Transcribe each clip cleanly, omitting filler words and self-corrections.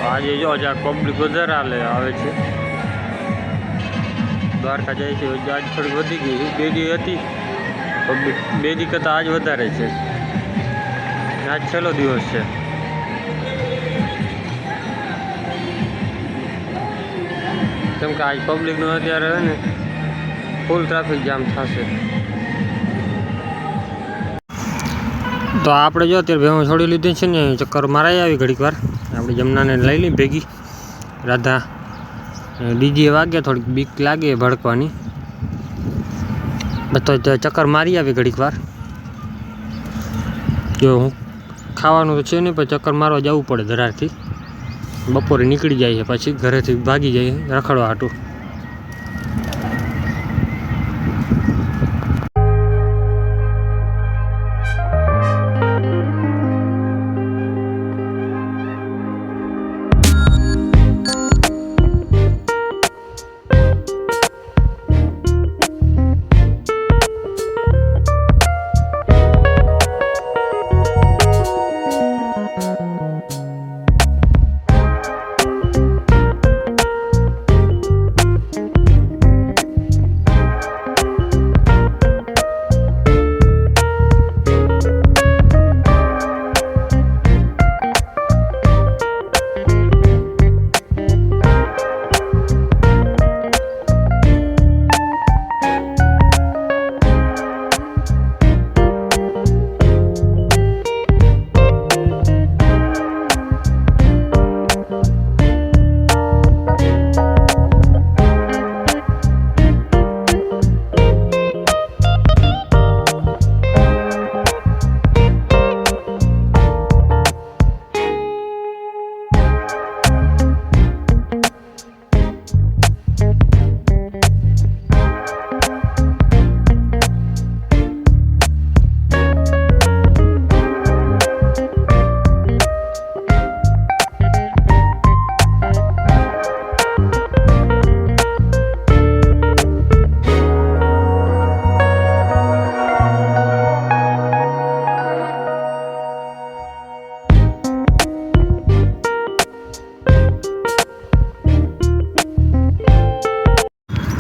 આજે જો જ્યાં પબ્લિક વધારે આવે છે, દ્વારકા જાય છે, આજ થોડી વધી ગઈ છે. 2 દી હતી પબ્લિક, 2 દી કરતાં આજ વધારે છે. આજ છેલ્લો દિવસ છે. કેમ કે આજ પબ્લિકનું અત્યારે ને ફૂલ ટ્રાફિક જામ થશે. તો આપણે જો અત્યારે ભેહું છોડી લીધી છે ને, ચક્કર મારાઈ આવી ઘડીક વાર. આપણે જમનાને લઈ લઈ ભેગી રાધા. ડીજે વાગે થોડીક બીક લાગે ભડકવાની, તો ચક્કર મારી આવી ઘડીક વાર. જો હું ખાવાનું તો છે નહીં, પણ ચક્કર મારવા જવું પડે ધરારથી. બપોરે નીકળી જાય છે, પછી ઘરેથી ભાગી જાય રખડવા હાટું.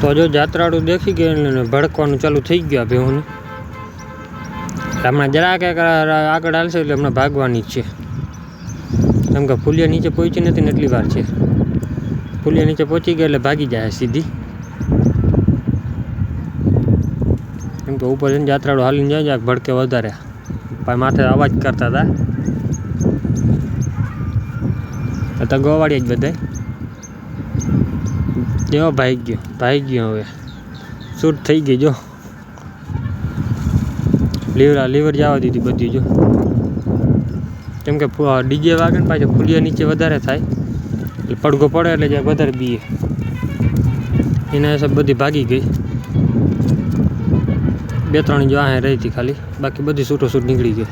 તો જો જાત્રાળું દેખી ગયા ને ભડકવાનું ચાલુ થઈ ગયું ભેહુંને. હમણાં જરાક આગળ હાલશે એટલે હમણાં ભાગવાની જ છે. કેમ કે ફૂલિયા નીચે પહોંચી નથી ને એટલી વાર છે. ફૂલિયા નીચે પહોંચી ગયા એટલે ભાગી જાય સીધી. કેમ કે ઉપર જઈને જાત્રાળું હાલીને જાય ભડકે વધારે, પણ માથે અવાજ કરતા હતા તો ગોવાળી જ બધાય. જો ભાઈ ગયો હવે શૂટ થઈ ગઈ. જો લીવર જવા દીધી બધી. જો કેમ કે ડીજે વાગે ને પાછું ફૂલિયા નીચે વધારે થાય એટલે પડઘો પડે એટલે જ્યાં વધારે બીએ એના હિસાબ બધી ભાગી ગઈ. 2-3 જો આ રહી હતી ખાલી, બાકી બધી છૂટો છૂટ નીકળી ગઈ.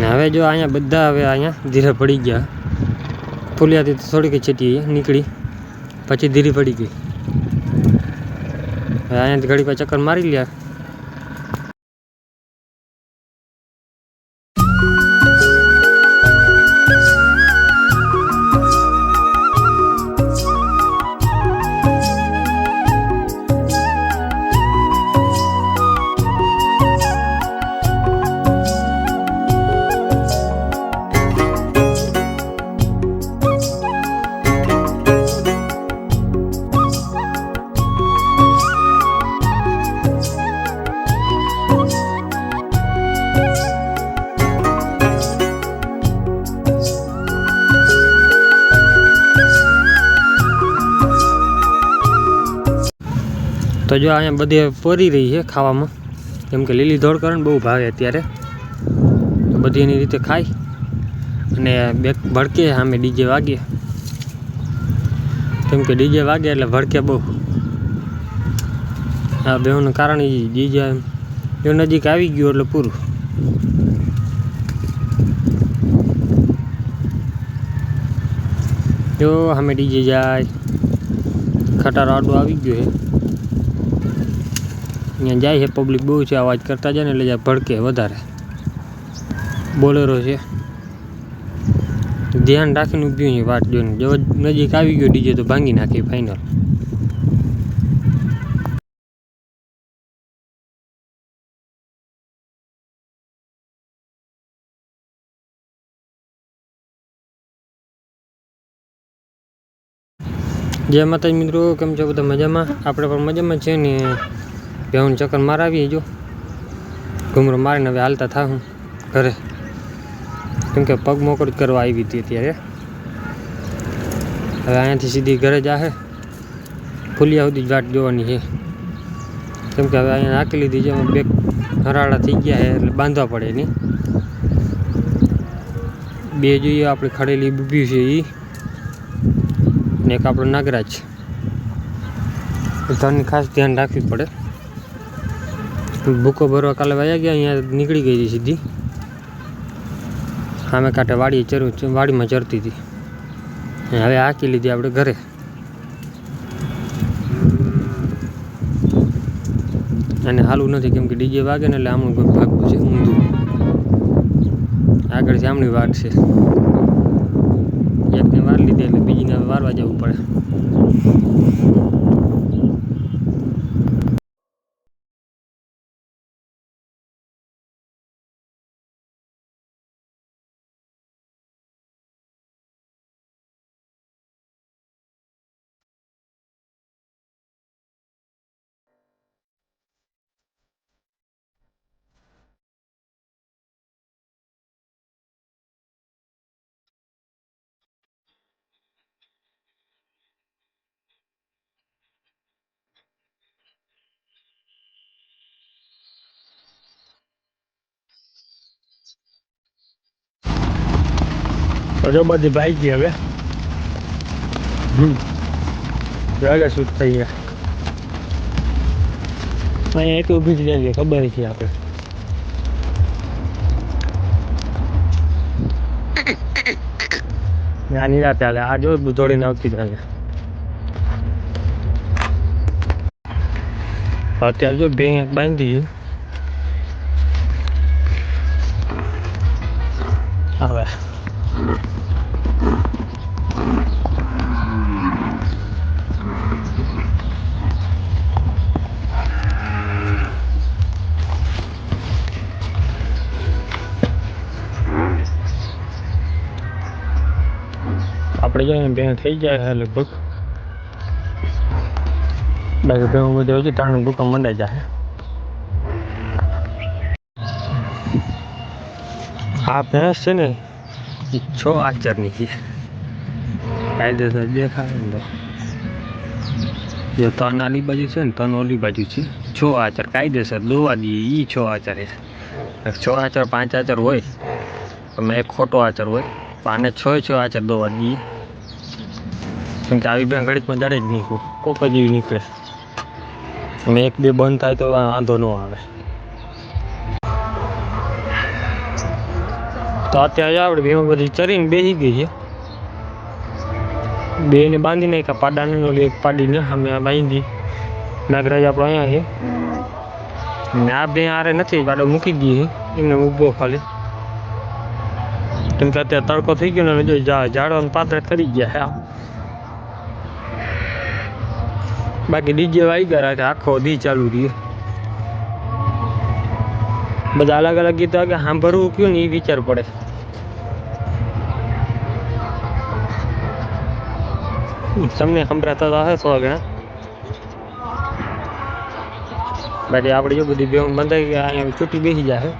ને હવે જો અહીંયા બધા હવે અહીંયા ધીરે પડી ગયા. ફૂલિયાથી થોડીક છેટી નીકળી, પછી ધીરે પડી ગઈ. હવે અહીંયાથી ઘડી પર ચક્કર મારી લ્યા. તો જો અહીંયા બધી પરી રહી છે ખાવામાં, કેમ કે લીલી ધોળ કરે ને બહુ ભાવે અત્યારે. તો બધી એની રીતે ખાય અને ભડકે સામે ડીજે વાગે. કેમ કે ડીજે વાગે એટલે ભડકે બહુ. આ બેઉનું કારણ એ ડીજે જો નજીક આવી ગયું એટલે પૂરું. જો સામે ડીજે જાય, ખટારો આડો આવી ગયો છે. અહીંયા જાય છે પબ્લિક બહુ છે, અવાજ કરતા જાય ને એટલે જાય ભડકે વધારે. બોલેરો છે, ધ્યાન રાખીને ઊભી છે વાટ જોઈને. જો નજીક આવી ગયો ડીજે તો ભાંગી નાખી ફાઇનલ. જય માતાજી મિત્રો, કેમ છો બધા? મજામાં? આપણે પણ મજામાં છે ને. બેહું ચક્કર મારાવીએ જો, ઘૂમરો મારીને હવે હાલતા થાઉં ઘરે, કેમ કે પગ મોકળ કરવા આવી હતી અત્યારે. હવે અહીંયાથી સીધી ઘરે જાહે, ફુલિયા સુધી જ વાટ જોવાની છે, કેમ કે હવે અહીંયા નાખી લીધી છે. બે હરાળા થઈ ગયા છે એટલે બાંધવા પડે નહીં. બે જોઈએ આપણે ખડેલી ઊભી છે એ, ને એક આપણો નાગરાજ. ધરની ખાસ ધ્યાન રાખવી પડે. ભૂકો ભરવા કાલે વાયા ગયા, અહીંયા નીકળી ગઈ હતી સીધી સામે કાંઠે વાડીમાં ચરતી હતી. હવે હાકી લીધી આપણે ઘરે. અને હાલું નથી કેમ કે ડીજે વાગે ને એટલે આમનું કોઈ ભાગવું છે ઊંધું. આગળથી આમની વાટ છે, એકને વાર લીધી એટલે બીજીને વારવા જવું પડે. તો બધી ભાઈ ગઈ હવે. આગળ શૂટ થઈ ગયા. અહીંયા એક ઊભી જ રહે, ખબર છે આપણે. આની રાતે હાલે, આ જો દોડીને આવતી રહે. અત્યારે જો બે બાંધી હવે આપણે જોઈએ બે થઈ જાય લગભગ. બાકી ભેગું બધું હજી ટાણું ભૂકંપ મંડાઈ જાય. આ ભેંસ છે ને 6 આચરની છે, કાયદેસર દેખાય ને તો. જે તન આલી બાજુ છે ને, તન ઓલી બાજુ છે. 6 આચર કાયદેસર દોવા દઈએ, એ 6 આચર છે. 6 આચર 5 આચર હોય તો એક ખોટો આચર હોય, આને 6 આચર દોવા દઈએ. કેમ કે આવી બે ઘડીકમાં દડે જ નીકળું, કોક જ એવી નીકળે. અને એક બે બંધ થાય તો વાંધો ન આવે. તો અત્યારે આપણે ભેગું બધી ચરીને બેસી ગઈ છે. બે ને બાંધી નાખ્યા, પાડાને એક પાડીને અમે બાંધી. નાગરાજ આપણો અહીંયા છે ને આ બે હારે નથી, પાડો મૂકી દઈએ એમને ઊભો ખાલી. કેમ કે અત્યારે તડકો થઈ ગયો ને, જો ઝાડવાનું પાત્ર કરી ગયા છે. બાકી ડીજે વાઈ ગયા આખો દી ચાલુ રહ્યું. બધા અલગ અલગ ગીતો કે સાંભળવું કયું ને એ વિચાર પડે. તમને સંભળાતા તો હશે 100 ગણા. બાકી આપણે જો બધી બેંગ બંધાઈ ગયા, અહીંયા છૂટી બેસી જાય.